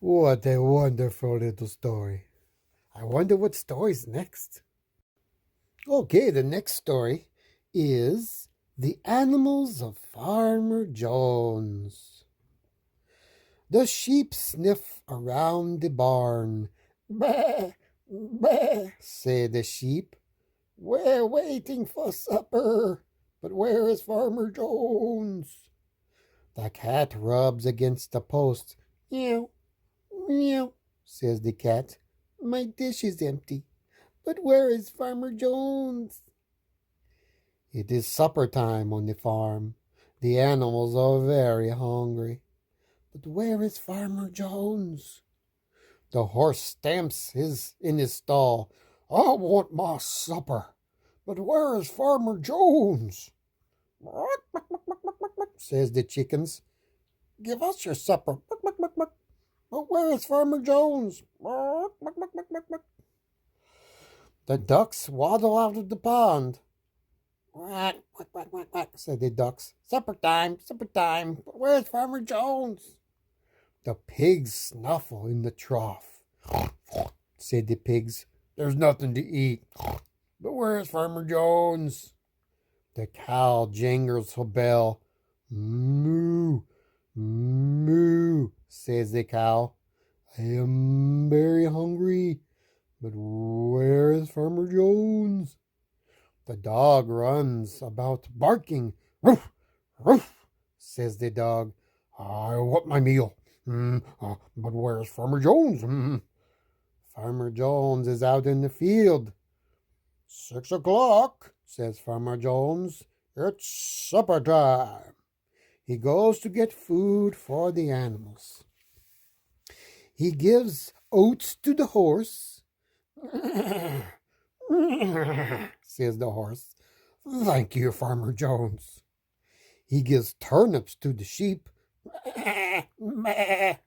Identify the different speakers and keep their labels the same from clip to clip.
Speaker 1: What a wonderful little story. I wonder what story's next. Okay, the next story is The Animals of Farmer Jones. The sheep sniff around the barn. Bah, bah, say the sheep. We're waiting for supper, but where is Farmer Jones? The cat rubs against the post. Meow, meow, says the cat. My dish is empty, but where is Farmer Jones? It is supper time on the farm. The animals are very hungry. But where is Farmer Jones? The horse stamps in his stall. I want my supper. But where is Farmer Jones? Says the chickens. Give us your supper. But where is Farmer Jones? The ducks waddle out of the pond. Quack, quack, quack, quack, quack, said the ducks. Supper time, supper time. But where's Farmer Jones? The pigs snuffle in the trough. Said the pigs. There's nothing to eat. But where's Farmer Jones? The cow jingles her bell. Moo, moo, says the cow. I am very hungry. But where is Farmer Jones? The dog runs about barking. Roof, roof, says the dog. I want my meal. But where's Farmer Jones? Farmer Jones is out in the field. 6 o'clock, says Farmer Jones. It's supper time. He goes to get food for the animals. He gives oats to the horse. Says the horse. Thank you, Farmer Jones. He gives turnips to the sheep.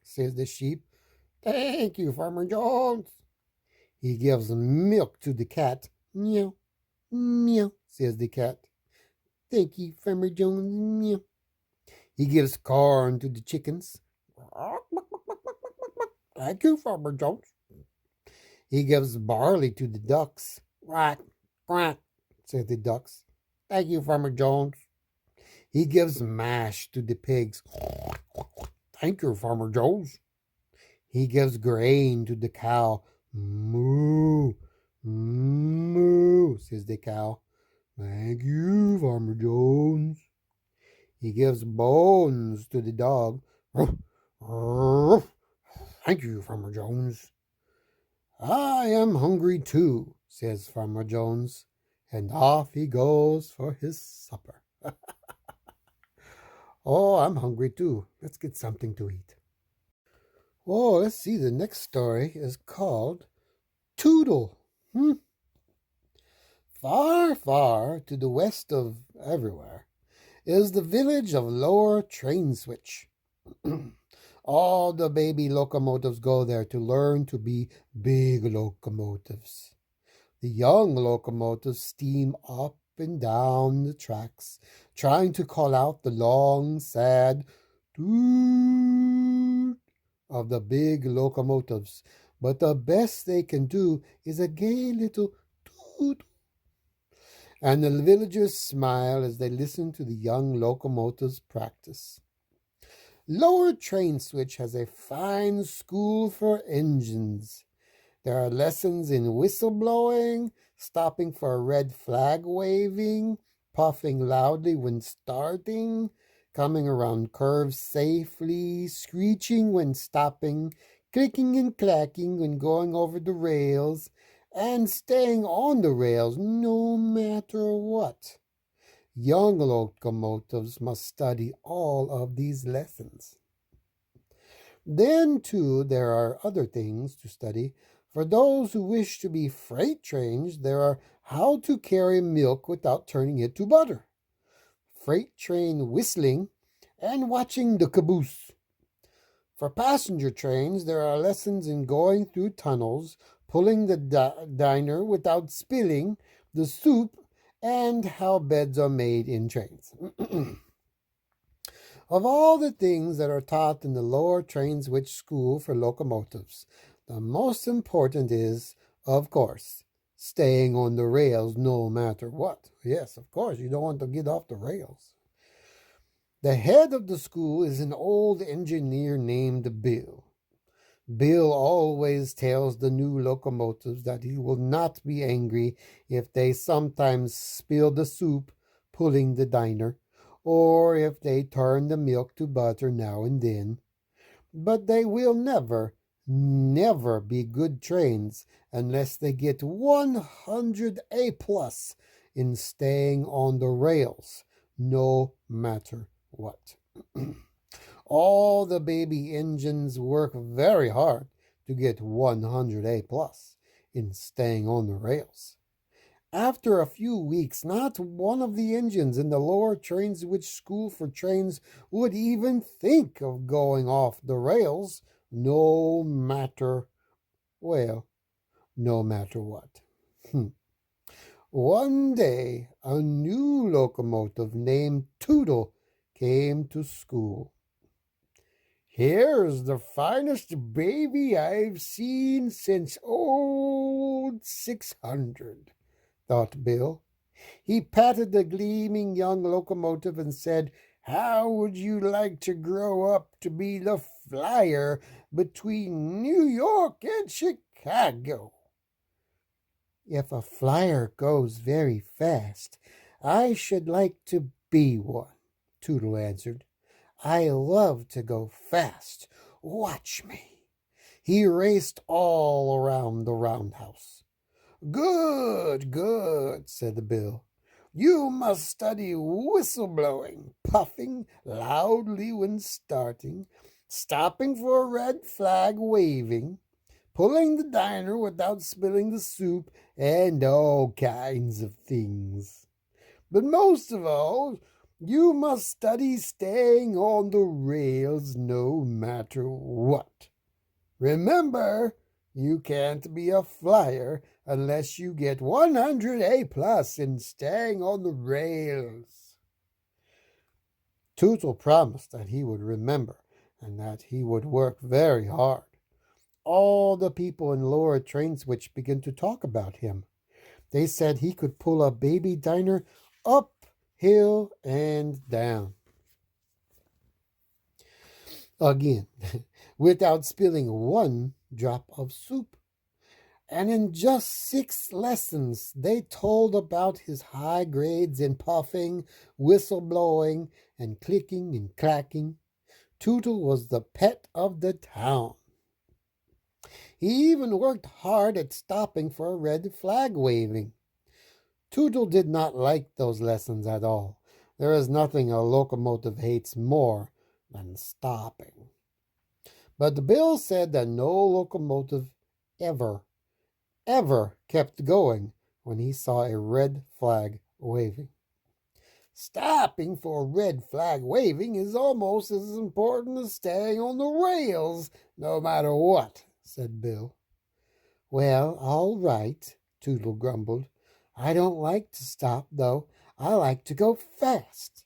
Speaker 1: Says the sheep. Thank you, Farmer Jones. He gives milk to the cat. Meow, meow, says the cat. Thank you, Farmer Jones. Meow. He gives corn to the chickens. Thank you, Farmer Jones. He gives barley to the ducks. Quack, quack, says the ducks. Thank you, Farmer Jones. He gives mash to the pigs. Thank you, Farmer Jones. He gives grain to the cow. Moo, moo, says the cow. Thank you, Farmer Jones. He gives bones to the dog. Thank you, Farmer Jones. I am hungry too, says Farmer Jones, and off he goes for his supper. Oh, I'm hungry too. Let's get something to eat. Oh, let's see. The next story is called Toodle. Far, far to the west of everywhere is the village of Lower Train Switch. All the baby locomotives go there to learn to be big locomotives. The young locomotives steam up and down the tracks, trying to call out the long, sad toot of the big locomotives. But the best they can do is a gay little toot. And the villagers smile as they listen to the young locomotives practice. Lower Train Switch has a fine school for engines. There are lessons in whistleblowing, stopping for a red flag waving, puffing loudly when starting, coming around curves safely, screeching when stopping, clicking and clacking when going over the rails, and staying on the rails no matter what. Young locomotives must study all of these lessons. Then, too, there are other things to study. For those who wish to be freight trains, there are how to carry milk without turning it to butter, freight train whistling, and watching the caboose. For passenger trains, there are lessons in going through tunnels, pulling the diner without spilling the soup, and how beds are made in trains. Of all the things that are taught in the Lower Trainswich School for Locomotives, the most important is, of course, staying on the rails no matter what. Yes, of course, you don't want to get off the rails. The head of the school is an old engineer named Bill. Bill always tells the new locomotives that he will not be angry if they sometimes spill the soup pulling the diner, or if they turn the milk to butter now and then. But they will never, never be good trains unless they get 100 A plus in staying on the rails, no matter what. All the baby engines work very hard to get 100 A plus in staying on the rails. After a few weeks, not one of the engines in the Lower Trainswich School for Trains would even think of going off the rails, no matter, well, no matter what. One day, a new locomotive named Tootle came to school. "Here's the finest baby I've seen since old 600, thought Bill. He patted the gleaming young locomotive and said, "How would you like to grow up to be the flyer between New York and Chicago?" "If a flyer goes very fast, I should like to be one," Tootle answered. "I love to go fast. Watch me." He raced all around the roundhouse. "Good, good," said Bill. "You must study whistleblowing, puffing loudly when starting, stopping for a red flag waving, pulling the diner without spilling the soup, and all kinds of things. But most of all, you must study staying on the rails no matter what. Remember, you can't be a flyer unless you get 100 A plus in staying on the rails." Tootle promised that he would remember and that he would work very hard. All the people in Lower Trainswich began to talk about him. They said he could pull a baby diner up hill and down again without spilling one drop of soup. And in just 6 lessons, they told about his high grades in puffing, whistleblowing, and clicking and clacking. Tootle was the pet of the town. He even worked hard at stopping for a red flag waving. Tootle did not like those lessons at all. There is nothing a locomotive hates more than stopping. But Bill said that no locomotive ever kept going when he saw a red flag waving. "Stopping for a red flag waving is almost as important as staying on the rails, no matter what," said Bill. "Well, all right," Tootle grumbled. "I don't like to stop, though. I like to go fast."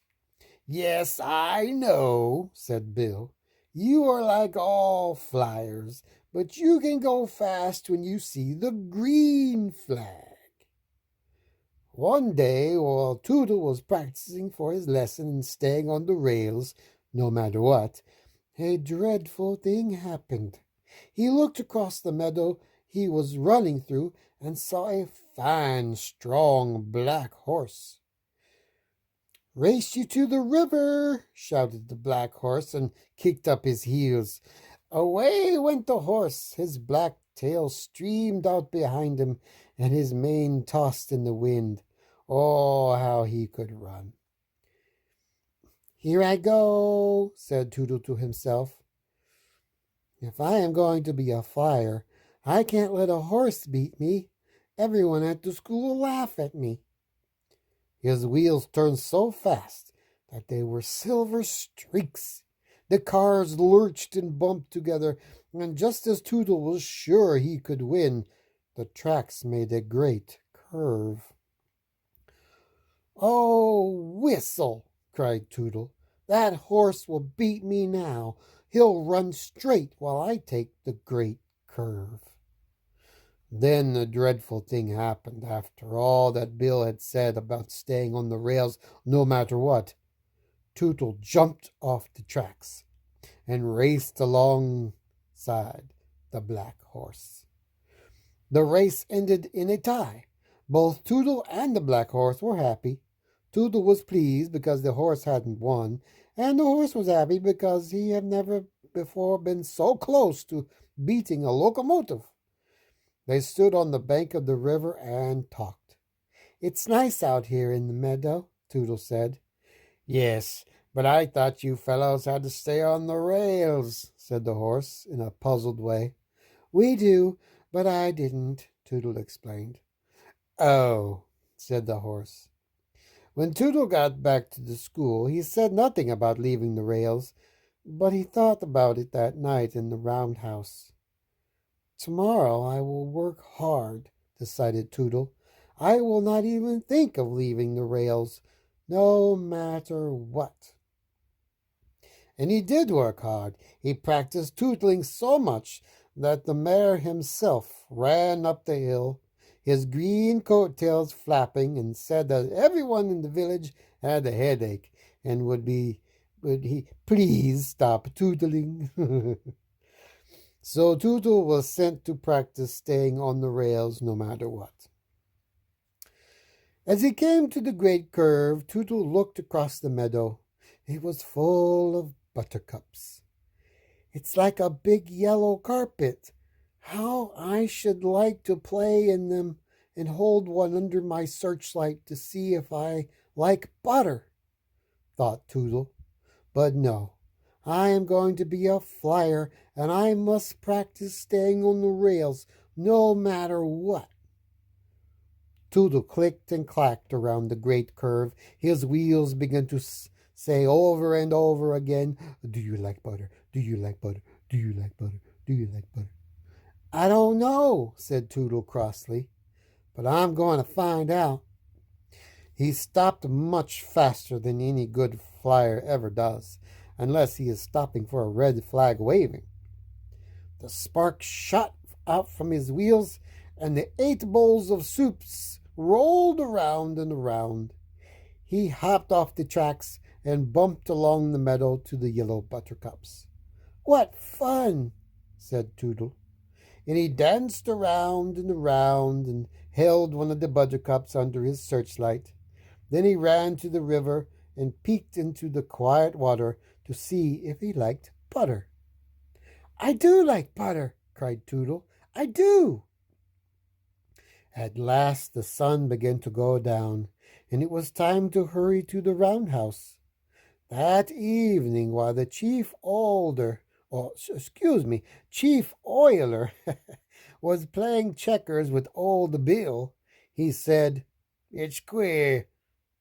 Speaker 1: "Yes, I know," said Bill. "You are like all flyers, but you can go fast when you see the green flag." One day, while Tootle was practicing for his lesson in staying on the rails, no matter what, a dreadful thing happened. He looked across the meadow he was running through and saw a fine, strong black horse. "Race you to the river!" shouted the black horse and kicked up his heels. Away went the horse. His black tail streamed out behind him, and his mane tossed in the wind. Oh, how he could run! "Here I go," said Tootle to himself. "If I am going to be a flyer, I can't let a horse beat me. Everyone at the school will laugh at me." His wheels turned so fast that they were silver streaks. The cars lurched and bumped together, and just as Tootle was sure he could win, the tracks made a great curve. "Oh, whistle!" cried Tootle. That horse will beat me now. He'll run straight while I take the great curve. Then the dreadful thing happened after all that Bill had said about staying on the rails no matter what. Tootle jumped off the tracks and raced alongside the black horse. The race ended in a tie. Both Tootle and the black horse were happy. Tootle was pleased because the horse hadn't won, and the horse was happy because he had never before been so close to beating a locomotive. They stood on the bank of the river and talked. "It's nice out here in the meadow," Tootle said. "Yes, but I thought you fellows had to stay on the rails," said the horse in a puzzled way. "We do, but I didn't," Tootle explained. "Oh," said the horse. When Tootle got back to the school, he said nothing about leaving the rails, but he thought about it that night in the roundhouse. "Tomorrow I will work hard," decided Tootle. "I will not even think of leaving the rails, no matter what." And he did work hard. He practiced tootling so much that the mayor himself ran up the hill, his green coat-tails flapping, and said that everyone in the village had a headache and would he please stop tootling. So Tootle was sent to practice staying on the rails no matter what. As he came to the great curve, Tootle looked across the meadow. It was full of buttercups. "It's like a big yellow carpet. How I should like to play in them and hold one under my searchlight to see if I like butter," thought Tootle. But no, I am going to be a flyer, and I must practice staying on the rails no matter what. Tootle clicked and clacked around the great curve. His wheels began to say over and over again, "Do you like butter? Do you like butter? Do you like butter? Do you like butter?" "I don't know," said Tootle crossly, "but I'm going to find out." He stopped much faster than any good flyer ever does, unless he is stopping for a red flag waving. The sparks shot out from his wheels, and the 8 bowls of soups rolled around and around. He hopped off the tracks and bumped along the meadow to the yellow buttercups. "What fun!" said Tootle. And he danced around and held one of the buttercups under his searchlight. Then he ran to the river and peeked into the quiet water to see if he liked butter. "I do like butter," cried Tootle. "I do." At last the sun began to go down, and it was time to hurry to the roundhouse. That evening, while the chief oiler was playing checkers with old Bill, he said, "It's queer.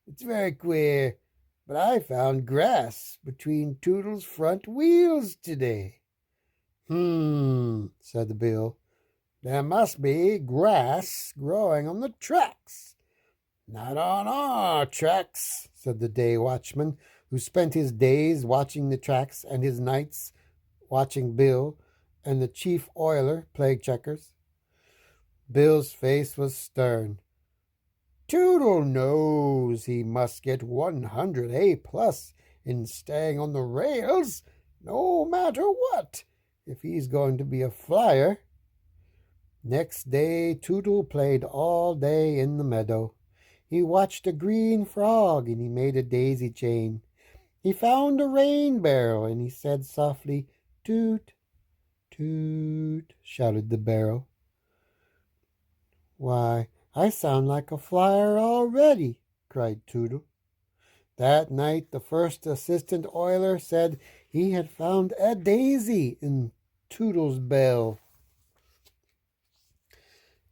Speaker 1: It's very queer, but I found grass between Tootle's front wheels today." Said the Bill. "There must be grass growing on the tracks." "Not on our tracks," said the day watchman, who spent his days watching the tracks and his nights watching Bill and the chief oiler play checkers. Bill's face was stern. "Tootle knows he must get 100 A+ in staying on the rails, no matter what, if he's going to be a flyer." Next day Tootle played all day in the meadow. He watched a green frog, and he made a daisy chain. He found a rain barrel, and he said softly, "Toot, toot," shouted the barrel. "Why, I sound like a flyer already," cried Tootle. That night the first assistant oiler said he had found a daisy in Tootle's bell.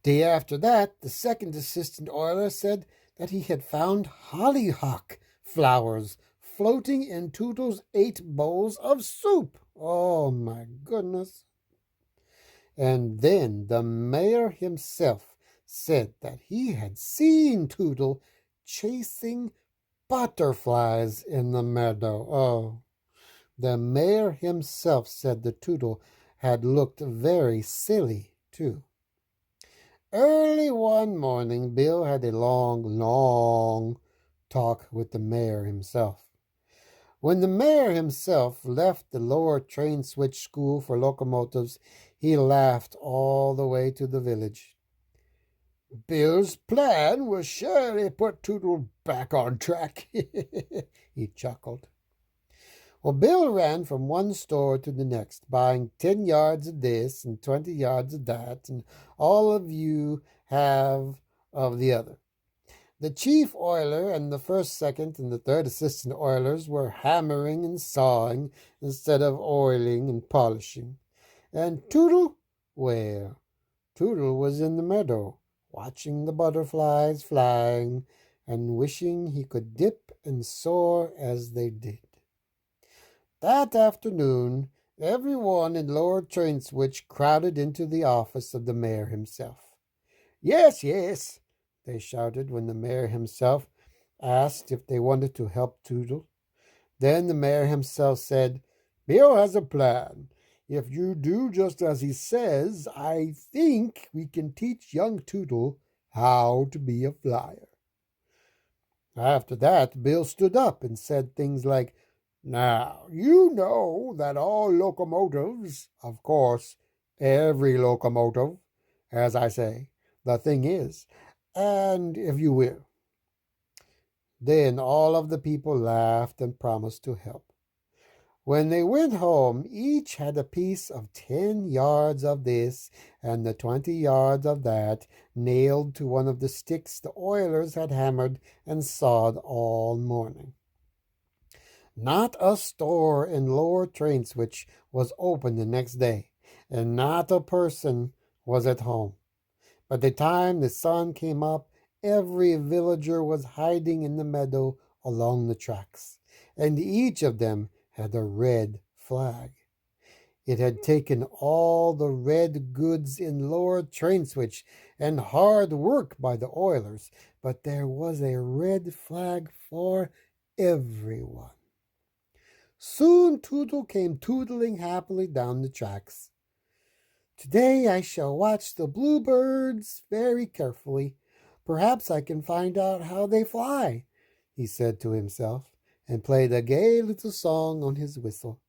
Speaker 1: Day after that, the second assistant oiler said that he had found hollyhock flowers floating in Tootle's 8 bowls of soup. Oh, my goodness. And then the mayor himself said that he had seen Tootle chasing butterflies in the meadow. Oh, the mayor himself said the Tootle had looked very silly, too. Early one morning, Bill had a long, long talk with the mayor himself. When the mayor himself left the lower train switch school for locomotives, he laughed all the way to the village. Bill's plan will surely put Tootle back on track, he chuckled. Well, Bill ran from one store to the next, buying 10 yards of this and 20 yards of that, and all of you have of the other. The chief oiler and the first, second, and the third assistant oilers were hammering and sawing instead of oiling and polishing. And Tootle? Well, Tootle was in the meadow, watching the butterflies flying and wishing he could dip and soar as they did. That afternoon, everyone in Lower Train Switch crowded into the office of the mayor himself. Yes, yes, they shouted when the mayor himself asked if they wanted to help Tootle. Then the mayor himself said, Bill has a plan. If you do just as he says, I think we can teach young Tootle how to be a flyer. After that, Bill stood up and said things like, Now, you know that all locomotives, of course, every locomotive, as I say, the thing is, and if you will. Then all of the people laughed and promised to help. When they went home, each had a piece of 10 yards of this and the 20 yards of that nailed to one of the sticks the oilers had hammered and sawed all morning. Not a store in Lower Train Switch was open the next day, and not a person was at home. By the time the sun came up, every villager was hiding in the meadow along the tracks, and each of them had a red flag. It had taken all the red goods in Lower Train Switch and hard work by the oilers, but there was a red flag for everyone. Soon Tootle came tootling happily down the tracks. Today I shall watch the bluebirds very carefully. Perhaps I can find out how they fly, he said to himself, and played a gay little song on his whistle.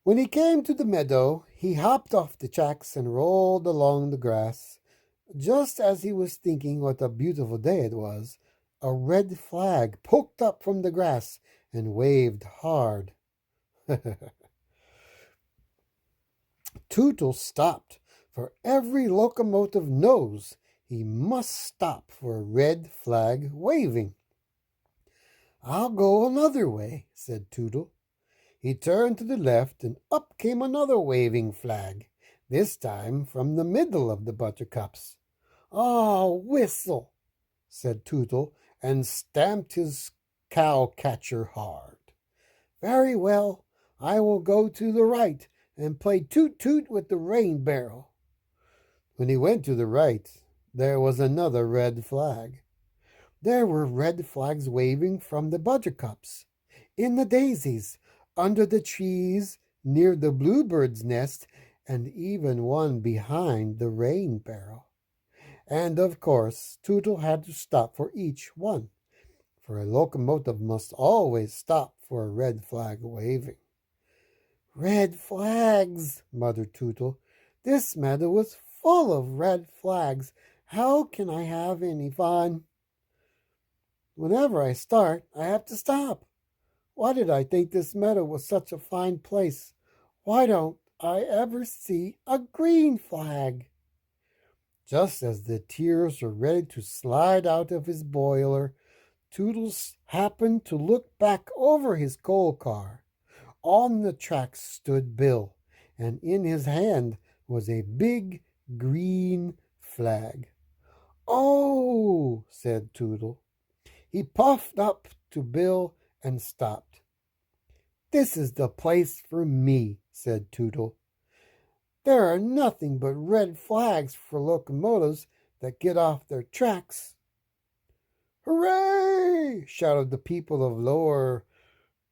Speaker 1: When he came to the meadow, he hopped off the tracks and rolled along the grass. Just as he was thinking what a beautiful day it was, a red flag poked up from the grass and waved hard. Tootle stopped, for every locomotive knows he must stop for a red flag waving. I'll go another way, said Tootle. He turned to the left, and up came another waving flag, this time from the middle of the buttercups. Ah, whistle, said Tootle, and stamped his cow-catcher hard. Very well, I will go to the right and play toot-toot with the rain barrel. When he went to the right, there was another red flag. There were red flags waving from the buttercups, in the daisies, under the trees, near the bluebird's nest, and even one behind the rain barrel. And of course, Tootle had to stop for each one, for a locomotive must always stop for a red flag waving. Red flags, muttered Tootle. This meadow is full of red flags. How can I have any fun? Whenever I start, I have to stop. Why did I think this meadow was such a fine place? Why don't I ever see a green flag? Just as the tears were ready to slide out of his boiler, Toodles happened to look back over his coal car. On the tracks stood Bill, and in his hand was a big green flag. Oh, said Tootle. He puffed up to Bill and stopped. This is the place for me, said Tootle. There are nothing but red flags for locomotives that get off their tracks. "Hooray!" shouted the people of Lower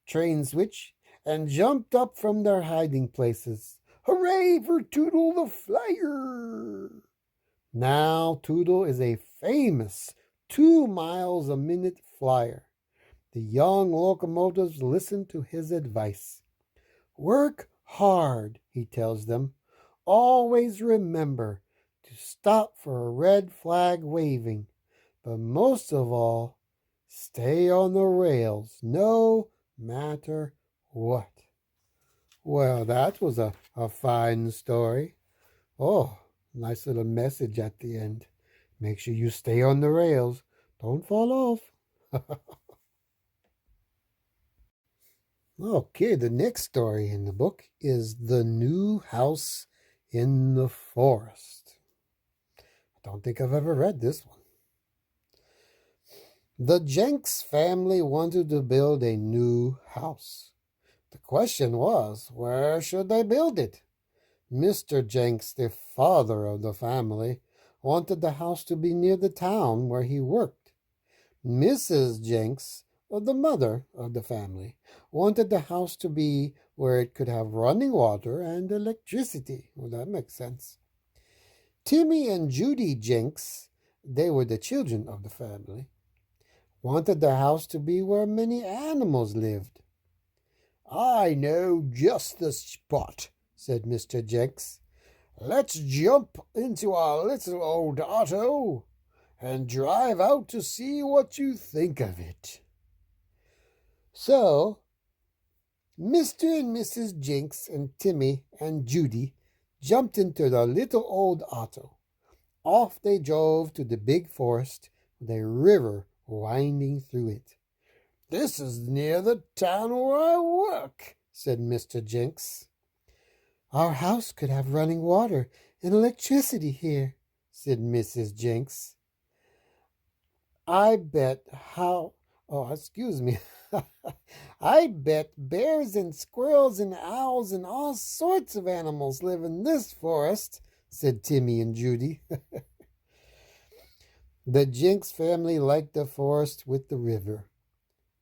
Speaker 1: Train Switch and jumped up from their hiding places. "Hooray for Toodle the Flyer!" Now Toodle is a famous 2 miles a minute flyer. The young locomotives listen to his advice. "Work hard," he tells them. "Always remember to stop for a red flag waving. But most of all, stay on the rails no matter what." Well, that was a fine story. Oh, nice little message at the end. Make sure you stay on the rails. Don't fall off. Okay, the next story in the book is The New House in the Forest. I don't think I've ever read this one. The Jenks family wanted to build a new house. The question was, where should they build it? Mr. Jenks, the father of the family, wanted the house to be near the town where he worked. Mrs. Jenks, the mother of the family, wanted the house to be where it could have running water and electricity. Well, that makes sense. Timmy and Judy Jenks, they were the children of the family, wanted the house to be where many animals lived. "I know just the spot," said Mr. Jenks. "Let's jump into our little old auto and drive out to see what you think of it." So, Mr. and Mrs. Jenks and Timmy and Judy jumped into the little old auto. Off they drove to the big forest with a river winding through it. "This is near the town where I work," said Mr. Jenks. "Our house could have running water and electricity here," said Mrs. Jenks. "I bet excuse me. I bet bears and squirrels and owls and all sorts of animals live in this forest," said Timmy and Judy. The Jenks family liked the forest with the river.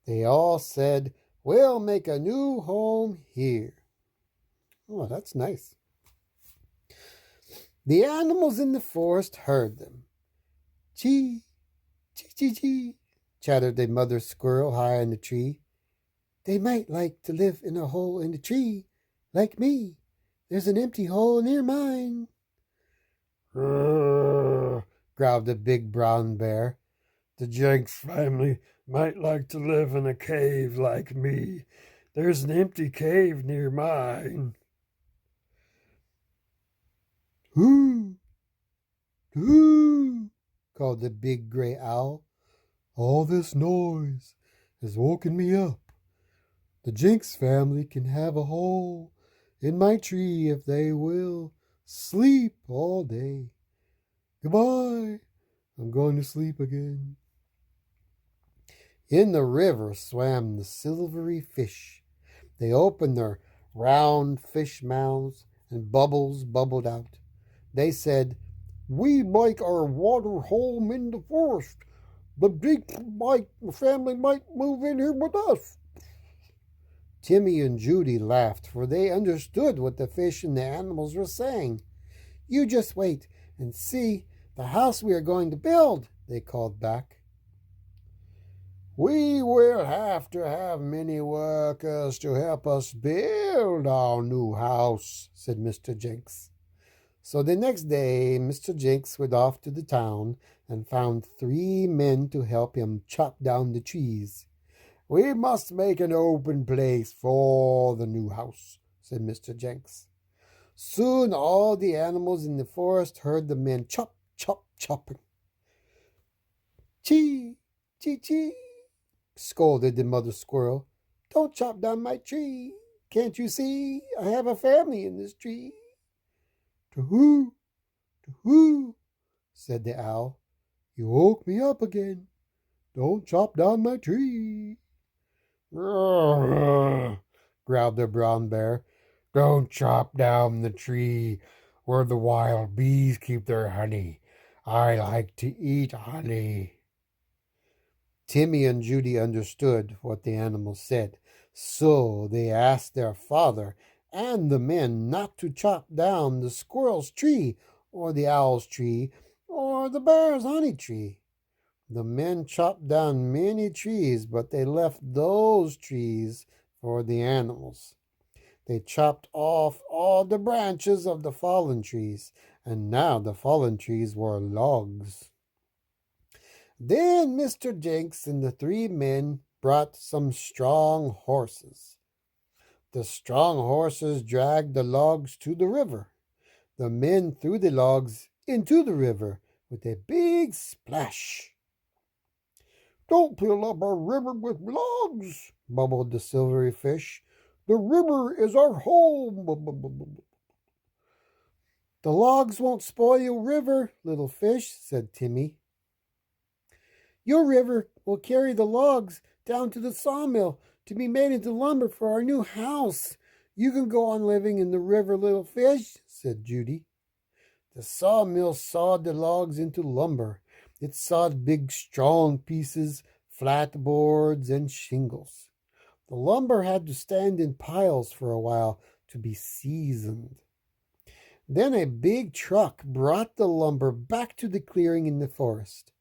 Speaker 1: They all said, "We'll make a new home here." Oh, that's nice. The animals in the forest heard them. "Chee, chee, chee, chee," chattered the mother squirrel high in the tree. "They might like to live in a hole in the tree, like me. There's an empty hole near mine." "Grrr," growled the big brown bear. "The Jenks family might like to live in a cave like me. There's an empty cave near mine." "Hoo, hoo," called the big gray owl. "All this noise has woken me up. The Jenks family can have a hole in my tree if they will sleep all day. Goodbye. I'm going to sleep again." In the river swam the silvery fish. They opened their round fish mouths and bubbles bubbled out. They said, "We make our water home in the forest. The Jenks family might move in here with us." Timmy and Judy laughed, for they understood what the fish and the animals were saying. "You just wait and see the house we are going to build," they called back. "We will have to have many workers to help us build our new house," said Mr. Jenks. So the next day, Mr. Jenks went off to the town and found 3 men to help him chop down the trees. "We must make an open place for the new house," said Mr. Jenks. Soon all the animals in the forest heard the men chop, chop, chopping. "Chee, chee, chee," scolded the mother squirrel. "Don't chop down my tree. Can't you see I have a family in this tree?" "To-hoo, to-hoo," said the owl. "You woke me up again. Don't chop down my tree." "Grrr," growled the brown bear. "Don't chop down the tree where the wild bees keep their honey. I like to eat honey." Timmy and Judy understood what the animals said, so they asked their father and the men not to chop down the squirrel's tree, or the owl's tree, or the bear's honey tree. The men chopped down many trees, but they left those trees for the animals. They chopped off all the branches of the fallen trees, and now the fallen trees were logs. Then Mr. Jenks and the three men brought some strong horses. The strong horses dragged the logs to the river. The men threw the logs into the river with a big splash. "Don't fill up our river with logs," bubbled the silvery fish. "The river is our home." "The logs won't spoil your river, little fish," said Timmy. "Your river will carry the logs down to the sawmill to be made into lumber for our new house. You can go on living in the river, little fish," said Judy. The sawmill sawed the logs into lumber. It sawed big, strong pieces, flat boards, and shingles. The lumber had to stand in piles for a while to be seasoned. Then a big truck brought the lumber back to the clearing in the forest.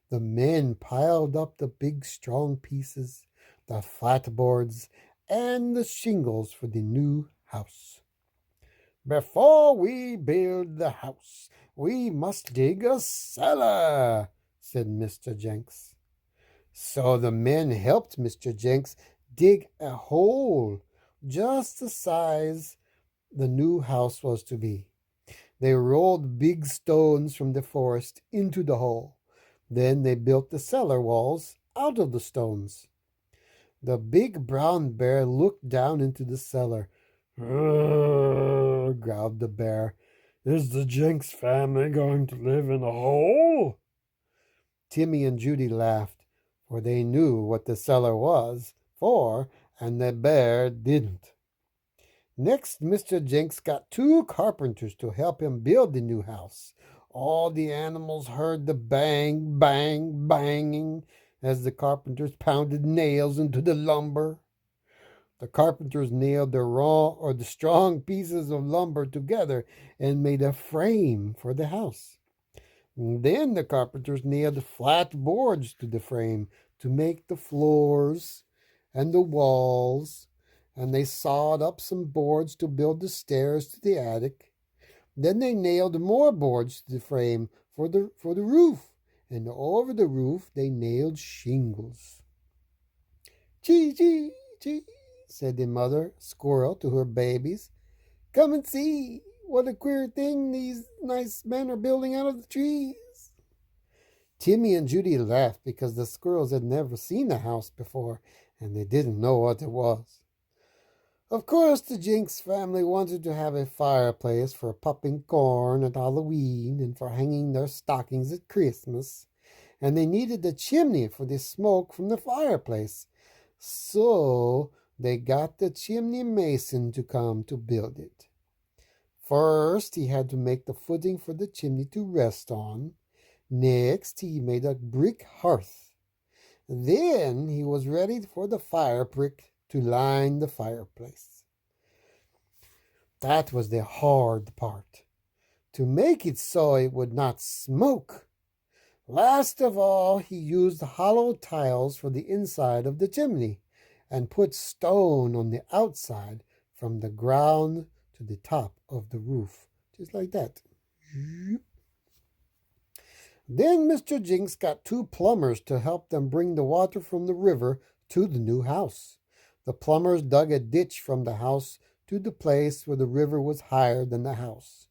Speaker 1: The men piled up the big, strong pieces, the flat boards, and the shingles for the new house. "Before we build the house, we must dig a cellar," said Mr. Jenks. So the men helped Mr. Jenks dig a hole just the size the new house was to be. They rolled big stones from the forest into the hole. Then they built the cellar walls out of the stones. The big brown bear looked down into the cellar. "Grrr," growled the bear. "Is the Jenks family going to live in a hole?" Timmy and Judy laughed, for they knew what the cellar was for, and the bear didn't. Next, Mr. Jenks got two carpenters to help him build the new house. All the animals heard the bang, bang, banging as the carpenters pounded nails into the lumber. The carpenters nailed the strong pieces of lumber together and made a frame for the house. And then the carpenters nailed flat boards to the frame to make the floors and the walls, and they sawed up some boards to build the stairs to the attic. Then they nailed more boards to the frame for the roof, and over the roof they nailed shingles. "Chee, chee, chee," said the mother squirrel to her babies. "Come and see what a queer thing these nice men are building out of the trees." Timmy and Judy laughed because the squirrels had never seen a house before, and they didn't know what it was. Of course, the Jenks family wanted to have a fireplace for popping corn at Halloween and for hanging their stockings at Christmas, and they needed a chimney for the smoke from the fireplace. So they got the chimney mason to come to build it. First, he had to make the footing for the chimney to rest on. Next, he made a brick hearth. Then he was ready for the fire brick to line the fireplace. That was the hard part, to make it so it would not smoke. Last of all, he used hollow tiles for the inside of the chimney and put stone on the outside from the ground to the top of the roof, just like that. Then Mr. Jenks got two plumbers to help them bring the water from the river to the new house. The plumbers dug a ditch from the house to the place where the river was higher than the house.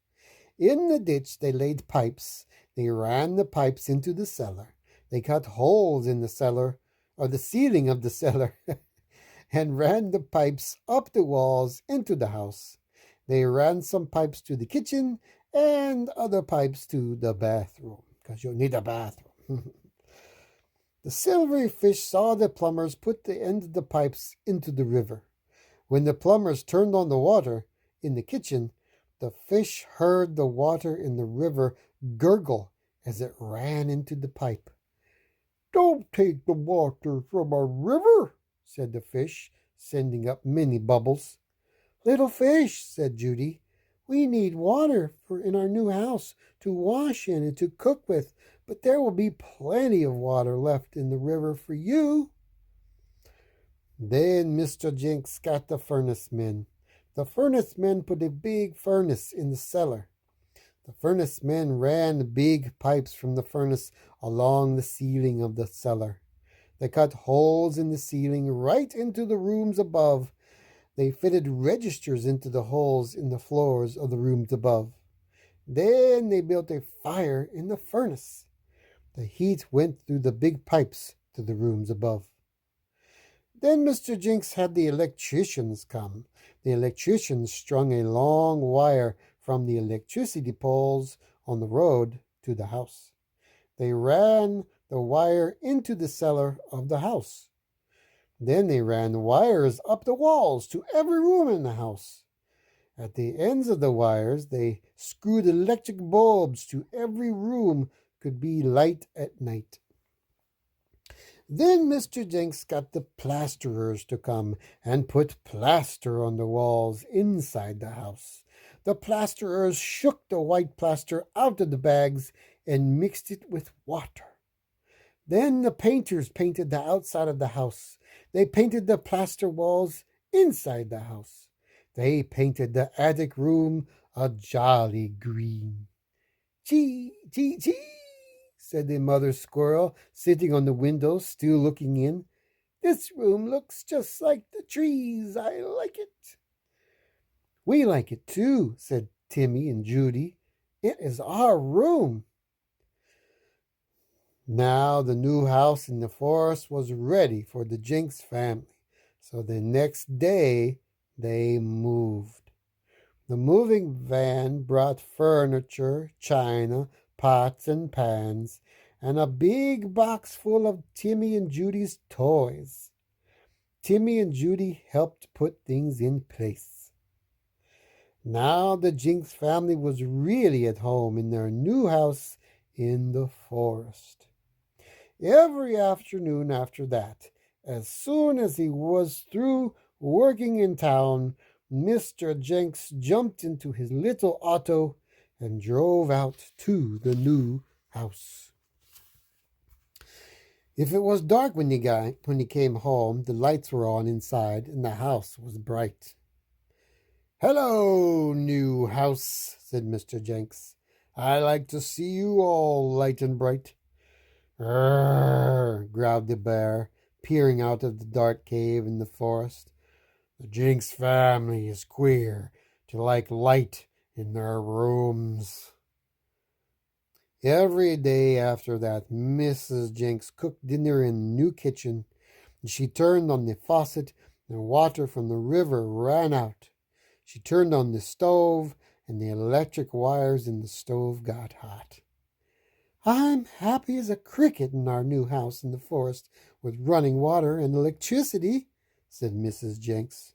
Speaker 1: In the ditch they laid pipes. They ran the pipes into the cellar. They cut holes in the cellar, or the ceiling of the cellar, and ran the pipes up the walls into the house. They ran some pipes to the kitchen and other pipes to the bathroom, because you'll need a bathroom. The silvery fish saw the plumbers put the end of the pipes into the river. When the plumbers turned on the water in the kitchen, the fish heard the water in the river gurgle as it ran into the pipe. Don't take the water from our river, said the fish, sending up many bubbles. Little fish, said Judy, we need water for in our new house to wash in and to cook with, but there will be plenty of water left in the river for you. Then Mr. Jinx got the furnace men. The furnace men put a big furnace in the cellar. The furnace men ran the big pipes from the furnace along the ceiling of the cellar. They cut holes in the ceiling right into the rooms above. They fitted registers into the holes in the floors of the rooms above. Then they built a fire in the furnace. The heat went through the big pipes to the rooms above. Then Mr. Jinx had the electricians come. The electricians strung a long wire from the electricity poles on the road to the house. They ran the wire into the cellar of the house. Then they ran wires up the walls to every room in the house. At the ends of the wires, they screwed electric bulbs to every room could be light at night. Then Mr. Jinx got the plasterers to come and put plaster on the walls inside the house. The plasterers shook the white plaster out of the bags and mixed it with water. Then the painters painted the outside of the house. They painted the plaster walls inside the house. They painted the attic room a jolly green. Chee, chee, chee, said the mother squirrel, sitting on the window, still looking in. This room looks just like the trees. I like it. We like it too, said Timmy and Judy. It is our room. Now the new house in the forest was ready for the Jinx family, so the next day they moved. The moving van brought furniture, china, pots and pans, and a big box full of Timmy and Judy's toys. Timmy and Judy helped put things in place. Now the Jinx family was really at home in their new house in the forest. Every afternoon after that, as soon as he was through working in town, Mr. Jinx jumped into his little auto and drove out to the new house. If it was dark when he came home, the lights were on inside and the house was bright. Hello, new house, said Mr. Jinx. I like to see you all light and bright. Grrr, growled the bear, peering out of the dark cave in the forest. The Jinx family is queer to like light in their rooms. Every day after that, Mrs. Jinx cooked dinner in the new kitchen, and she turned on the faucet, and water from the river ran out. She turned on the stove, and the electric wires in the stove got hot. I'm happy as a cricket in our new house in the forest with running water and electricity, said Mrs. Jinx.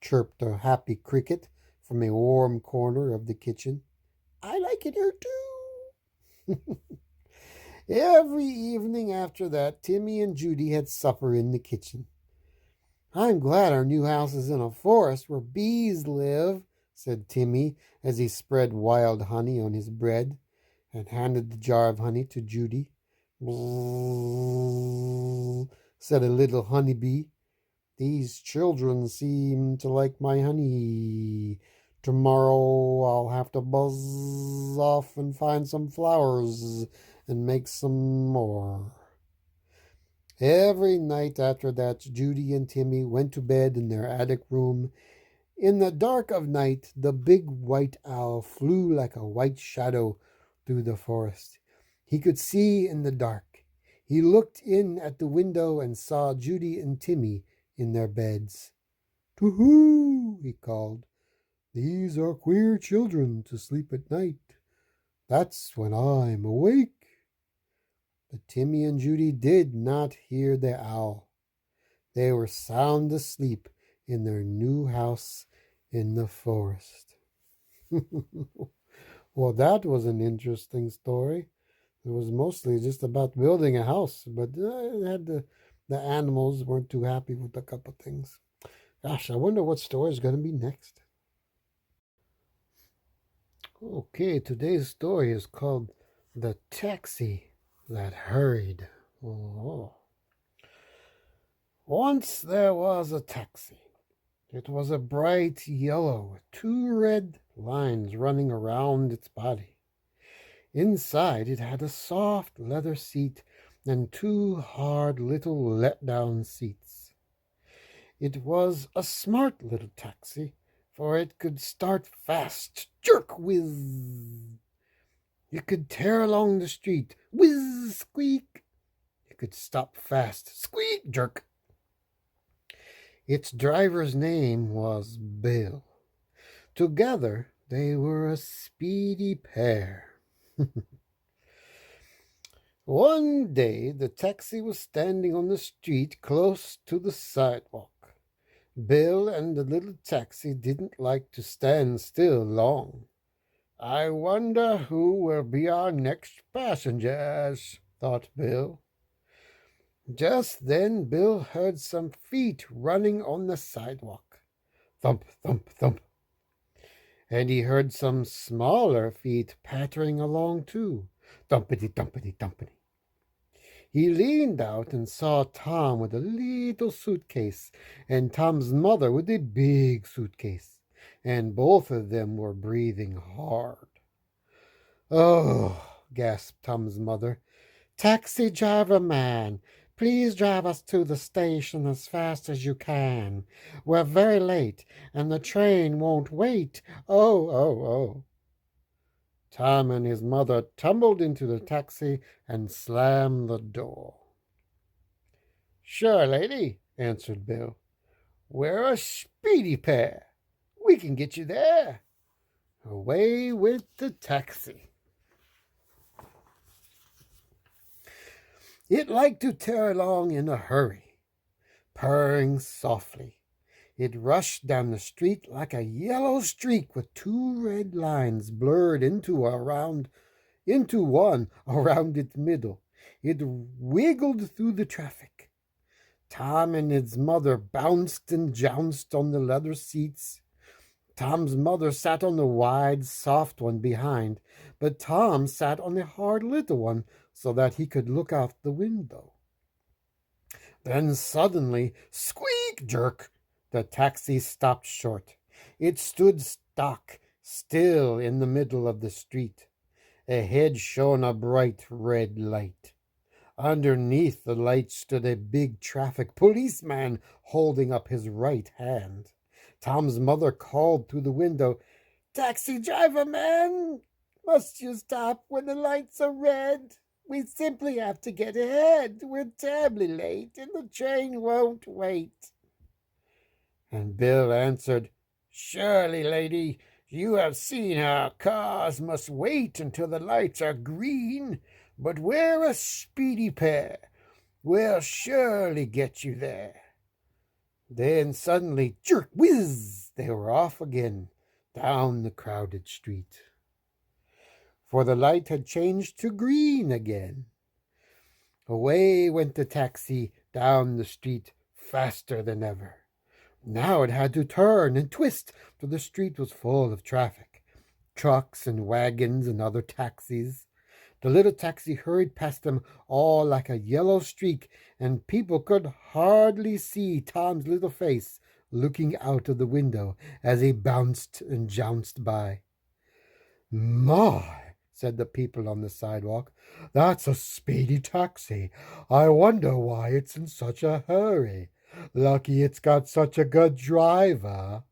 Speaker 1: Chirped a happy cricket from a warm corner of the kitchen. I like it here too. Every evening after that, Timmy and Judy had supper in the kitchen. I'm glad our new house is in a forest where bees live, said Timmy as he spread wild honey on his bread and handed the jar of honey to Judy. Bzzz, said a little honeybee. These children seem to like my honey. Tomorrow I'll have to buzz off and find some flowers and make some more. Every night after that, Judy and Timmy went to bed in their attic room. In the dark of night, the big white owl flew like a white shadow through the forest. He could see in the dark. He looked in at the window and saw Judy and Timmy in their beds. "To-hoo!" he called. "These are queer children to sleep at night. That's when I'm awake." But Timmy and Judy did not hear the owl. They were sound asleep in their new house in the forest. Well, that was an interesting story. It was mostly just about building a house, but it had the animals weren't too happy with a couple things. Gosh, I wonder what story is going to be next. Okay, today's story is called The Taxi That Hurried. Oh. Once there was a taxi. It was a bright yellow with two red lines running around its body. Inside it had a soft leather seat and two hard little let-down seats. It was a smart little taxi, for it could start fast, jerk, whiz. It could tear along the street, whiz, squeak. It could stop fast, squeak, jerk. Its driver's name was Bill. Together they were a speedy pair. One day the taxi was standing on the street close to the sidewalk. Bill and the little taxi didn't like to stand still long. I wonder who will be our next passengers, thought Bill. Just then Bill heard some feet running on the sidewalk. Thump, thump, thump. And he heard some smaller feet pattering along too. Thumpity, thumpity, thumpity. He leaned out and saw Tom with a little suitcase and Tom's mother with a big suitcase, and both of them were breathing hard. Oh, gasped Tom's mother. Taxi driver man, please drive us to the station as fast as you can. We're very late, and the train won't wait. Oh, oh, oh. Tom and his mother tumbled into the taxi and slammed the door. Sure, lady, answered Bill. We're a speedy pair. We can get you there. Away went the taxi. It liked to tear along in a hurry, purring softly. It rushed down the street like a yellow streak with two red lines blurred into one around its middle. It wiggled through the traffic. Tom and his mother bounced and jounced on the leather seats. Tom's mother sat on the wide, soft one behind, but Tom sat on the hard little one so that he could look out the window. Then suddenly, squeak, jerk, the taxi stopped short. It stood stock, still in the middle of the street. Ahead shone a bright red light. Underneath the light stood a big traffic policeman holding up his right hand. Tom's mother called through the window, Taxi driver man, must you stop when the lights are red? We simply have to get ahead. We're terribly late and the train won't wait. And Bill answered, Surely, lady, you have seen our cars must wait until the lights are green, but we're a speedy pair. We'll surely get you there. Then suddenly, jerk, whiz, they were off again down the crowded street. For the light had changed to green again. Away went the taxi down the street faster than ever. Now it had to turn and twist, for the street was full of traffic, trucks and wagons and other taxis. The little taxi hurried past them all like a yellow streak, and people could hardly see Tom's little face looking out of the window as he bounced and jounced by. My, said the people on the sidewalk, that's a speedy taxi. I wonder why it's in such a hurry. Lucky it's got such a good driver.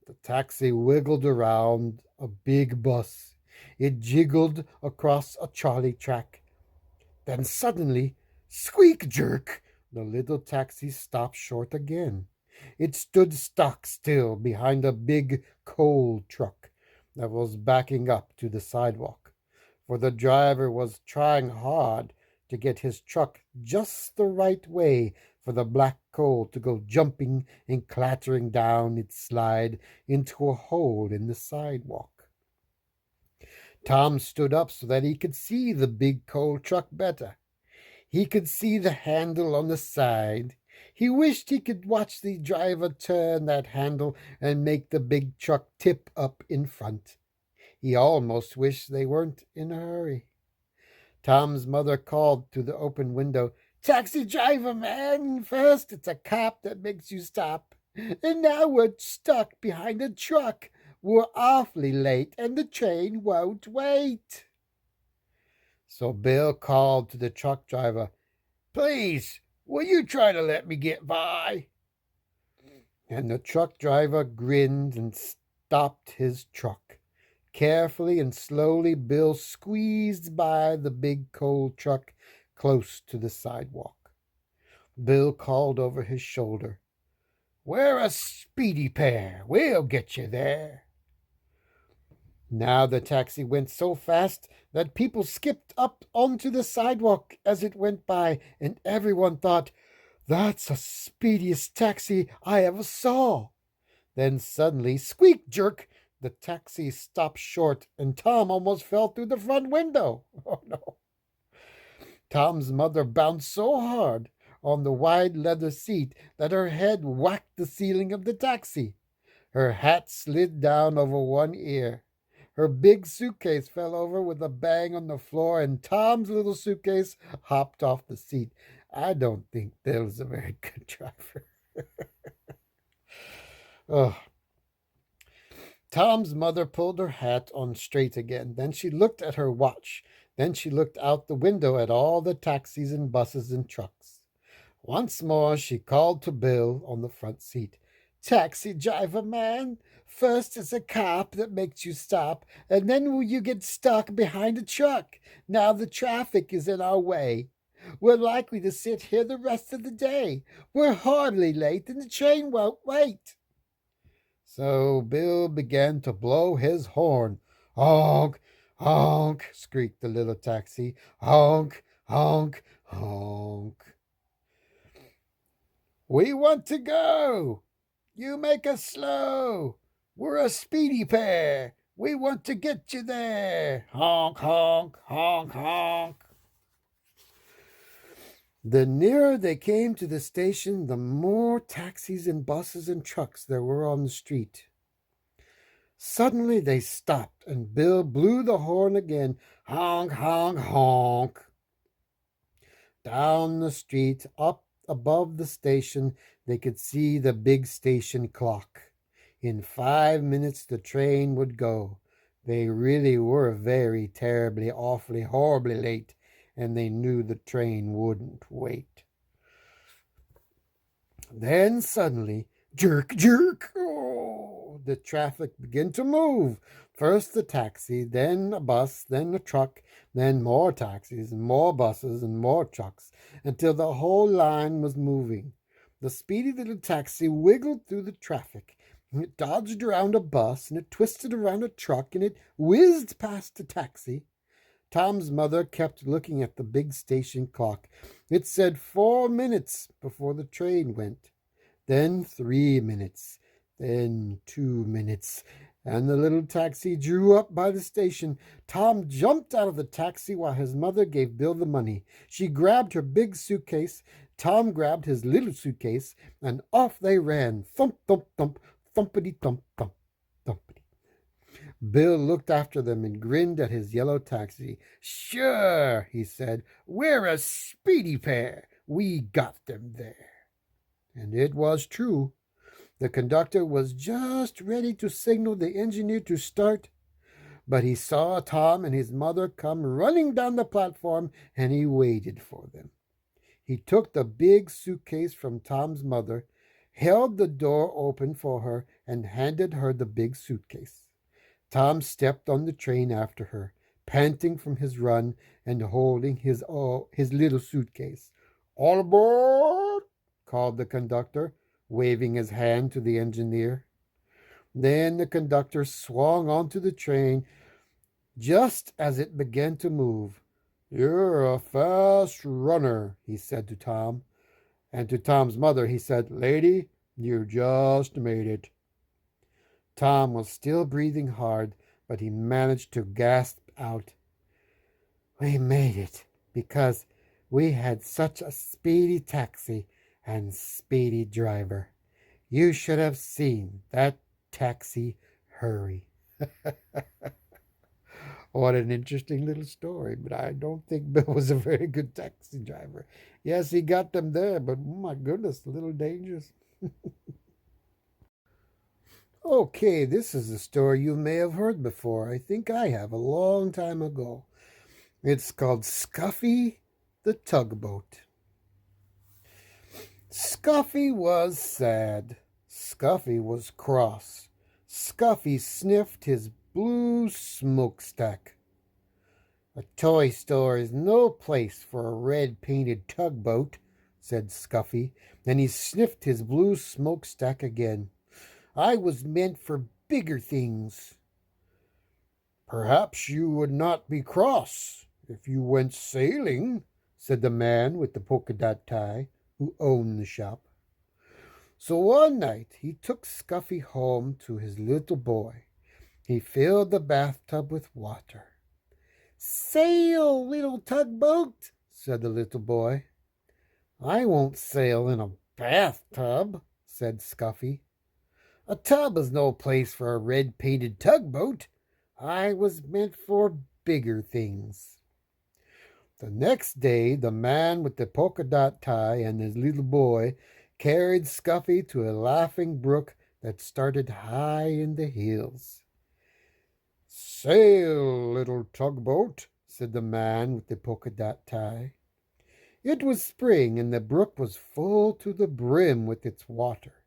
Speaker 1: The taxi wiggled around a big bus. It jiggled across a trolley track. Then suddenly, squeak jerk, the little taxi stopped short again. It stood stock still behind a big coal truck that was backing up to the sidewalk, for the driver was trying hard to get his truck just the right way for the black coal to go jumping and clattering down its slide into a hole in the sidewalk. Tom stood up so that he could see the big coal truck better. He could see the handle on the side. He wished he could watch the driver turn that handle and make the big truck tip up in front. He almost wished they weren't in a hurry. Tom's mother called through the open window, "Taxi driver, man! First it's a cop that makes you stop, and now we're stuck behind a truck. We're awfully late, and the train won't wait." So Bill called to the truck driver, "Please, will you try to let me get by?" And the truck driver grinned and stopped his truck. Carefully and slowly, Bill squeezed by the big coal truck close to the sidewalk. Bill called over his shoulder, "We're a speedy pair. We'll get you there." Now the taxi went so fast that people skipped up onto the sidewalk as it went by, and everyone thought, "That's the speediest taxi I ever saw." Then suddenly, squeak jerk, the taxi stopped short, and Tom almost fell through the front window. Oh no. Tom's mother bounced so hard on the wide leather seat that her head whacked the ceiling of the taxi. Her hat slid down over one ear. Her big suitcase fell over with a bang on the floor, and Tom's little suitcase hopped off the seat. I don't think Bill's a very good driver. Oh. Tom's mother pulled her hat on straight again. Then she looked at her watch. Then she looked out the window at all the taxis and buses and trucks. Once more she called to Bill on the front seat, "Taxi driver, man! First it's a cop that makes you stop, and then you get stuck behind a truck. Now the traffic is in our way. We're likely to sit here the rest of the day. We're hardly late, and the train won't wait." So Bill began to blow his horn. "Honk, honk," squeaked the little taxi. "Honk, honk, honk. We want to go. You make us slow. We're a speedy pair. We want to get you there. Honk, honk, honk, honk." The nearer they came to the station, the more taxis and buses and trucks there were on the street. Suddenly they stopped, and Bill blew the horn again. Honk, honk, honk. Down the street, up above the station, they could see the big station clock. In 5 minutes the train would go. They really were very terribly, awfully, horribly late, and they knew the train wouldn't wait. Then suddenly, jerk, jerk, oh, the traffic began to move. First the taxi, then a bus, then a truck, then more taxis, and more buses, and more trucks, until the whole line was moving. The speedy little taxi wiggled through the traffic, and it dodged around a bus, and it twisted around a truck, and it whizzed past the taxi. Tom's mother kept looking at the big station clock. It said 4 minutes before the train went, then 3 minutes, then 2 minutes, and the little taxi drew up by the station. Tom jumped out of the taxi while his mother gave Bill the money. She grabbed her big suitcase. Tom grabbed his little suitcase, and off they ran. Thump, thump, thump, thumpity, thump, thump, thumpity. Bill looked after them and grinned at his yellow taxi. "Sure," he said, "we're a speedy pair. We got them there." And it was true. The conductor was just ready to signal the engineer to start, but he saw Tom and his mother come running down the platform, and he waited for them. He took the big suitcase from Tom's mother, held the door open for her, and handed her the big suitcase. Tom stepped on the train after her, panting from his run and holding his little suitcase. "All aboard!" called the conductor, waving his hand to the engineer. Then the conductor swung onto the train just as it began to move. "You're a fast runner," he said to Tom. And to Tom's mother he said, "Lady, you just made it." Tom was still breathing hard, but he managed to gasp out. "We made it because we had such a speedy taxi and speedy driver. You should have seen that taxi hurry." What an interesting little story, but I don't think Bill was a very good taxi driver. Yes, he got them there, but oh my goodness, a little dangerous. Okay, this is a story you may have heard before. I think I have a long time ago. It's called Scuffy the Tugboat. Scuffy was sad. Scuffy was cross. Scuffy sniffed his blue smokestack. "A toy store is no place for a red-painted tugboat," said Scuffy, and he sniffed his blue smokestack again. "I was meant for bigger things." "Perhaps you would not be cross if you went sailing," said the man with the polka-dot tie, who owned the shop. So one night he took Scuffy home to his little boy. He filled the bathtub with water. "Sail, little tugboat," said the little boy. "I won't sail in a bathtub," said Scuffy. "A tub is no place for a red-painted tugboat. I was meant for bigger things." The next day the man with the polka-dot tie and his little boy carried Scuffy to a laughing brook that started high in the hills. "Sail, little tugboat," said the man with the polka-dot tie. It was spring, and the brook was full to the brim with its water,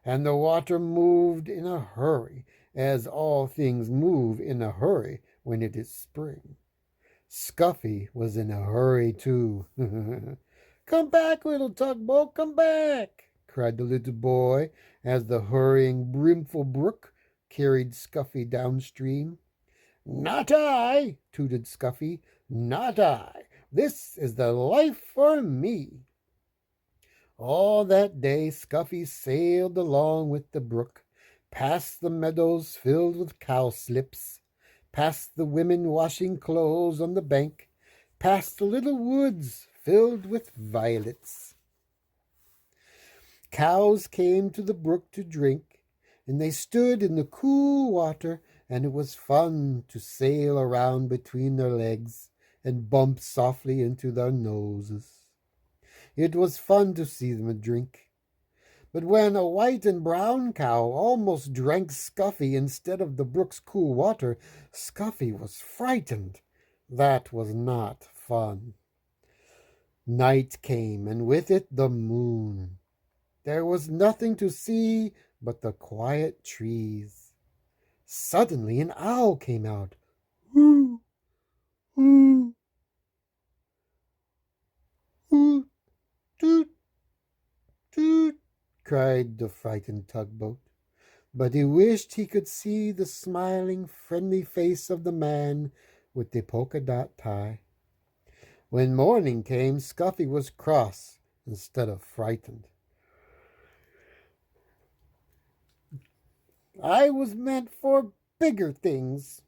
Speaker 1: and the water moved in a hurry, as all things move in a hurry when it is spring. Scuffy was in a hurry too. "Come back, little tugboat, come back!" cried the little boy as the hurrying, brimful brook carried Scuffy downstream. "Not I!" tooted Scuffy. "Not I! This is the life for me!" All that day Scuffy sailed along with the brook, past the meadows filled with cowslips, past the women washing clothes on the bank, past the little woods filled with violets. Cows came to the brook to drink, and they stood in the cool water, and it was fun to sail around between their legs and bump softly into their noses. It was fun to see them drink. But when a white and brown cow almost drank Scuffy instead of the brook's cool water, Scuffy was frightened. That was not fun. Night came, and with it the moon. There was nothing to see but the quiet trees. Suddenly an owl came out. "Hoo, hoo, hoo, toot, toot," cried the frightened tugboat. But he wished he could see the smiling, friendly face of the man with the polka-dot tie. When morning came, Scuffy was cross instead of frightened. "I was meant for bigger things,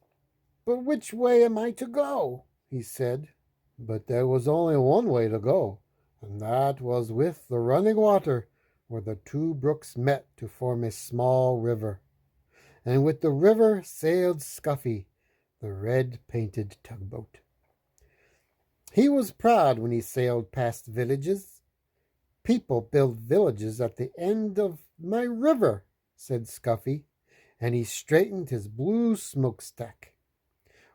Speaker 1: but which way am I to go?" he said. But there was only one way to go, and that was with the running water, where the two brooks met to form a small river. And with the river sailed Scuffy, the red-painted tugboat. He was proud when he sailed past villages. "People build villages at the end of my river," said Scuffy, and he straightened his blue smokestack.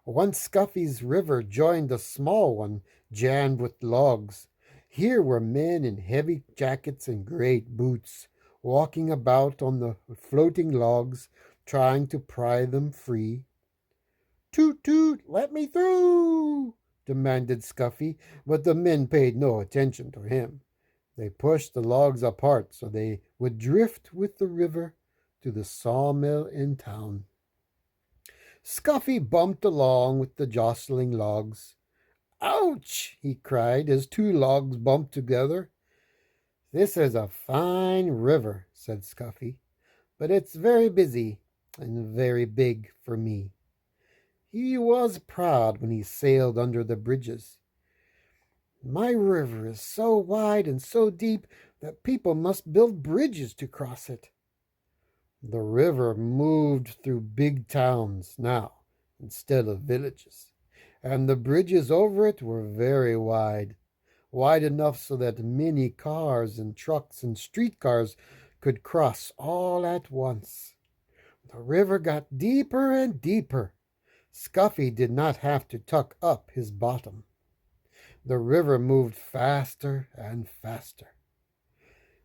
Speaker 1: Once Scuffy's river joined a small one jammed with logs. Here were men in heavy jackets and great boots, walking about on the floating logs, trying to pry them free. "Toot, toot, let me through!" demanded Scuffy, but the men paid no attention to him. They pushed the logs apart so they would drift with the river to the sawmill in town. Scuffy bumped along with the jostling logs. "Ouch!" he cried as two logs bumped together. "This is a fine river," said Scuffy, "but it's very busy and very big for me." He was proud when he sailed under the bridges. My river is so wide and so deep that people must build bridges to cross it. The river moved through big towns now instead of villages, and the bridges over it were very wide, wide enough so that many cars and trucks and streetcars could cross all at once. The river got deeper and deeper. Scuffy did not have to tuck up his bottom. The river moved faster and faster.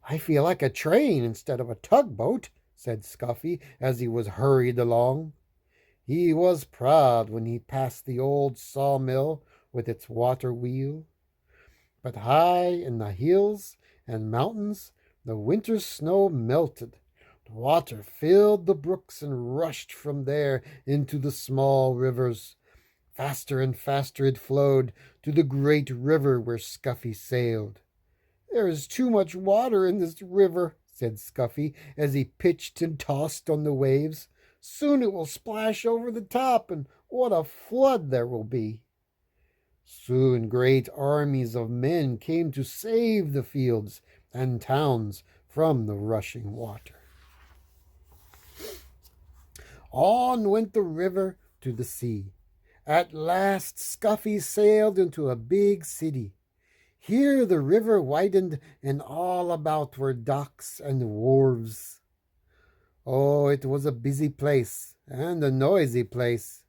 Speaker 1: I feel like a train instead of a tugboat, said Scuffy as he was hurried along. He was proud when he passed the old sawmill with its water wheel. But high in the hills and mountains, the winter snow melted. The water filled the brooks and rushed from there into the small rivers. Faster and faster it flowed to the great river where Scuffy sailed. There is too much water in this river, said Scuffy as he pitched and tossed on the waves. Soon it will splash over the top, and what a flood there will be. Soon great armies of men came to save the fields and towns from the rushing water. On went the river to the sea. At last Scuffy sailed into a big city. Here the river widened, and all about were docks and wharves. Oh, it was a busy place, and a noisy place.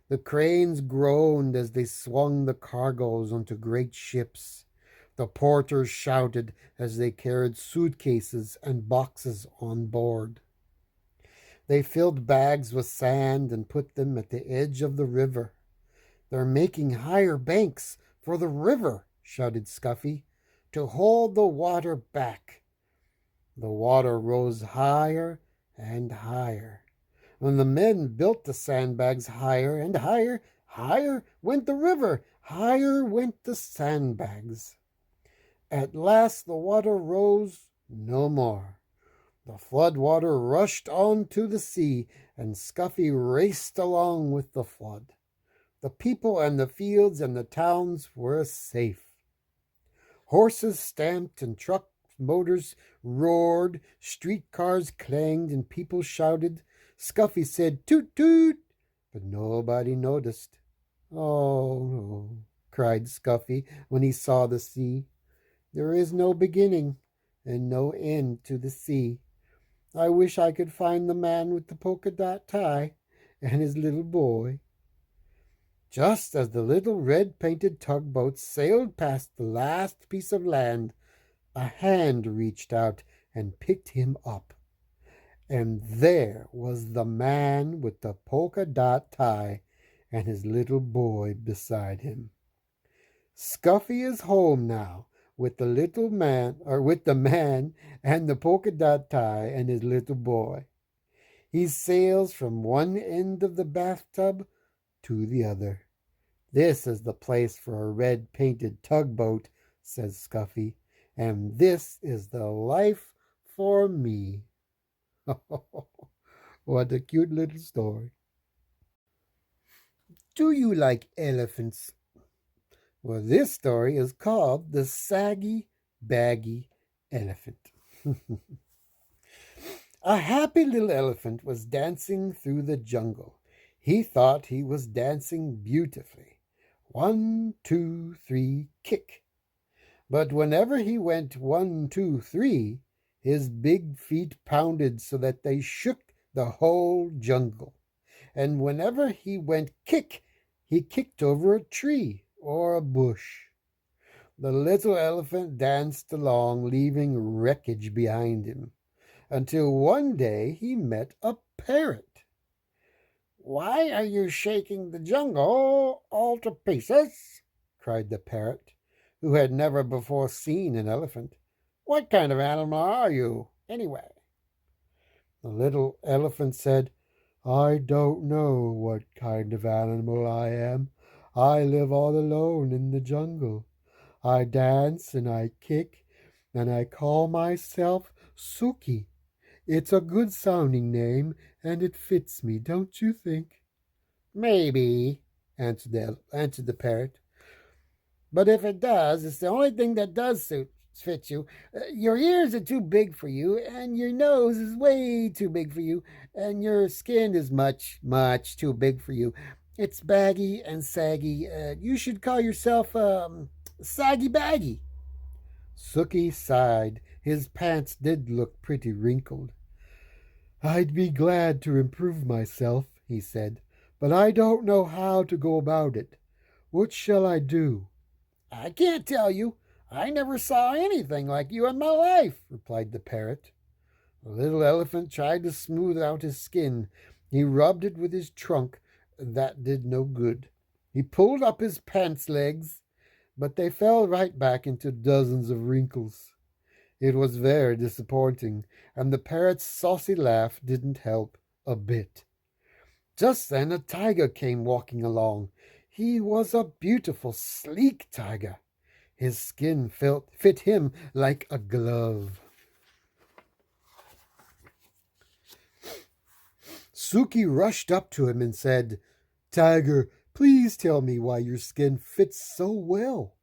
Speaker 1: The cranes groaned as they swung the cargoes onto great ships. The porters shouted as they carried suitcases and boxes on board. They filled bags with sand and put them at the edge of the river. They're making higher banks for the river, shouted Scuffy, to hold the water back. The water rose higher and higher. When the men built the sandbags higher and higher, higher went the river, higher went the sandbags. At last the water rose no more. The flood water rushed on to the sea, and Scuffy raced along with the flood. The people and the fields and the towns were safe. Horses stamped and truck motors roared, streetcars clanged, and people shouted. Scuffy said, "Toot, toot," but nobody noticed. "Oh, no," cried Scuffy when he saw the sea. "There is no beginning and no end to the sea. I wish I could find the man with the polka dot tie and his little boy." Just as the little red-painted tugboat sailed past the last piece of land, a hand reached out and picked him up. And there was the man with the polka dot tie and his little boy beside him. Scuffy is home now with the man and the polka dot tie and his little boy. He sails from one end of the bathtub to the other. "This is the place for a red-painted tugboat," says Scuffy, "and this is the life for me." What a cute little story. Do you like elephants? Well, this story is called The Saggy Baggy Elephant. A happy little elephant was dancing through the jungle. He thought he was dancing beautifully. 1, 2, 3, kick. But whenever he went 1, 2, 3, his big feet pounded so that they shook the whole jungle. And whenever he went kick, he kicked over a tree or a bush. The little elephant danced along, leaving wreckage behind him, until one day he met a parrot. "Why are you shaking the jungle all to pieces?" cried the parrot, who had never before seen an elephant. "What kind of animal are you, anyway?" The little elephant said, "I don't know what kind of animal I am. I live all alone in the jungle. I dance and I kick, and I call myself Suki. It's a good sounding name, and it fits me, don't you think?" Maybe, answered the parrot. But if it does, it's the only thing that does fit you. Your ears are too big for you, and your nose is way too big for you, and your skin is much, much too big for you. It's baggy and saggy. You should call yourself Saggy Baggy. Sookie sighed. His pants did look pretty wrinkled. I'd be glad to improve myself, he said, but I don't know how to go about it. What shall I do? I can't tell you. I never saw anything like you in my life, replied the parrot. The little elephant tried to smooth out his skin. He rubbed it with his trunk. That did no good. He pulled up his pants legs, but they fell right back into dozens of wrinkles. It was very disappointing, and the parrot's saucy laugh didn't help a bit. Just then a tiger came walking along. He was a beautiful, sleek tiger. His skin fit him like a glove. Sookie rushed up to him and said, Tiger, please tell me why your skin fits so well.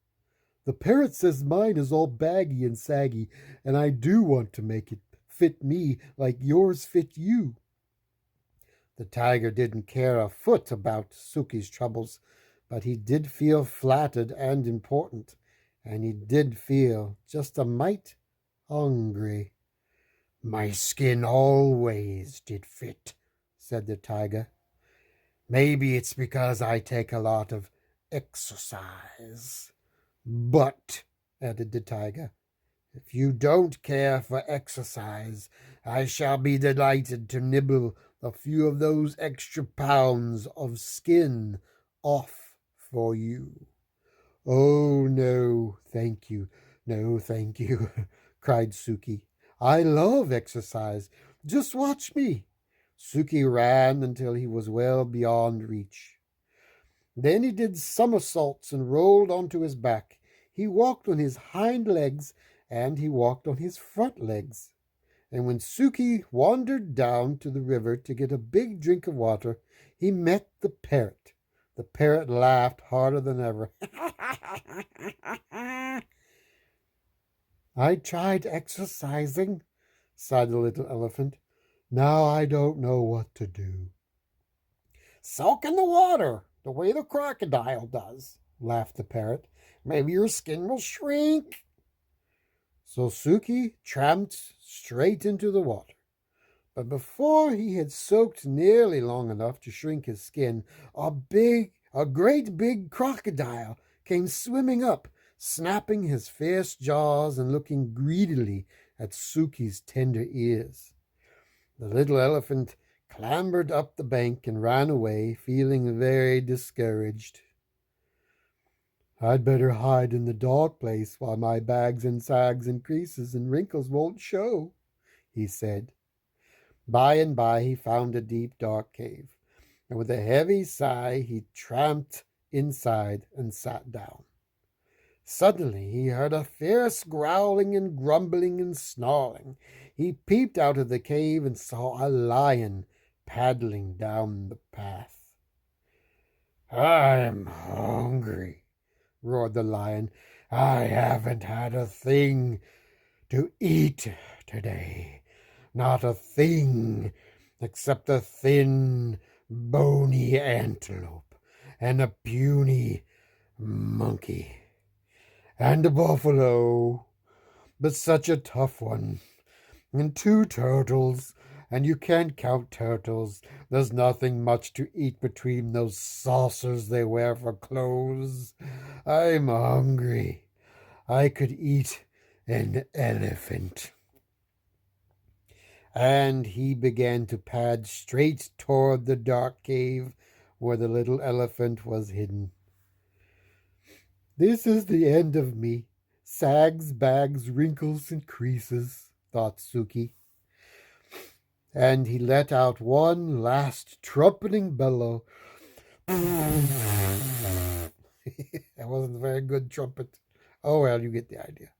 Speaker 1: The parrot says mine is all baggy and saggy, and I do want to make it fit me like yours fit you. The tiger didn't care a foot about Sookie's troubles, but he did feel flattered and important, and he did feel just a mite hungry. My skin always did fit, said the tiger. Maybe it's because I take a lot of exercise. But, added the tiger, if you don't care for exercise, I shall be delighted to nibble a few of those extra pounds of skin off for you. Oh, no, thank you. No, thank you, cried Sookie. I love exercise. Just watch me. Sookie ran until he was well beyond reach. Then he did somersaults and rolled onto his back. He walked on his hind legs and he walked on his front legs. And when Sookie wandered down to the river to get a big drink of water, he met the parrot. The parrot laughed harder than ever. I tried exercising, sighed the little elephant. Now I don't know what to do. Soak in the water, the way the crocodile does, laughed the parrot. Maybe your skin will shrink. So Sookie tramped straight into the water. But before he had soaked nearly long enough to shrink his skin, a great big crocodile came swimming up, snapping his fierce jaws and looking greedily at Sookie's tender ears. The little elephant clambered up the bank and ran away, feeling very discouraged. I'd better hide in the dark place while my bags and sags and creases and wrinkles won't show, he said. By and by he found a deep, dark cave, and with a heavy sigh he tramped inside and sat down. Suddenly he heard a fierce growling and grumbling and snarling. He peeped out of the cave and saw a lion paddling down the path. I'm hungry, roared the lion. I haven't had a thing to eat today. Not a thing except a thin, bony antelope and a puny monkey. And a buffalo, but such a tough one. And 2 turtles, and you can't count turtles. There's nothing much to eat between those saucers they wear for clothes. I'm hungry. I could eat an elephant. And he began to pad straight toward the dark cave where the little elephant was hidden. This is the end of me. Sags, bags, wrinkles, and creases, thought Sookie. And he let out one last trumpeting bellow. That wasn't a very good trumpet. Oh, well, you get the idea.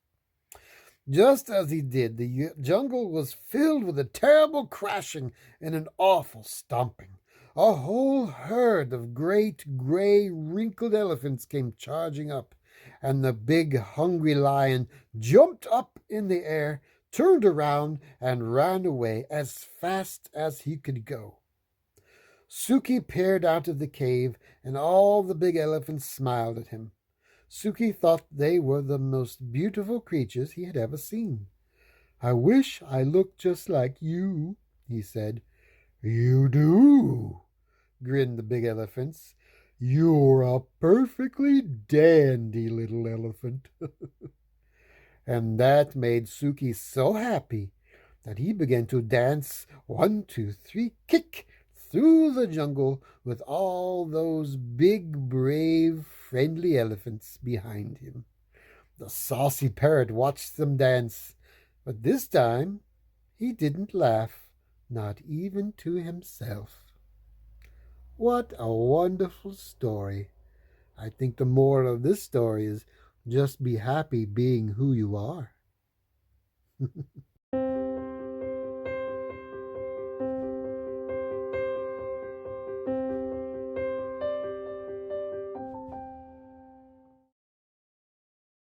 Speaker 1: Just as he did, the jungle was filled with a terrible crashing and an awful stomping. a whole herd of great gray wrinkled elephants came charging up, and the big hungry lion jumped up in the air, turned around, and ran away as fast as he could go. Suki peered out of the cave, and all the big elephants smiled at him. Suki thought they were the most beautiful creatures he had ever seen. "I wish I looked just like you," he said. "You do," grinned the big elephants. "You're a perfectly dandy little elephant." And that made Suki so happy that he began to dance 1, 2, 3, kick through the jungle with all those big, brave, friendly elephants behind him. The saucy parrot watched them dance, but this time he didn't laugh, not even to himself. What a wonderful story. I think the moral of this story is just be happy being who you are.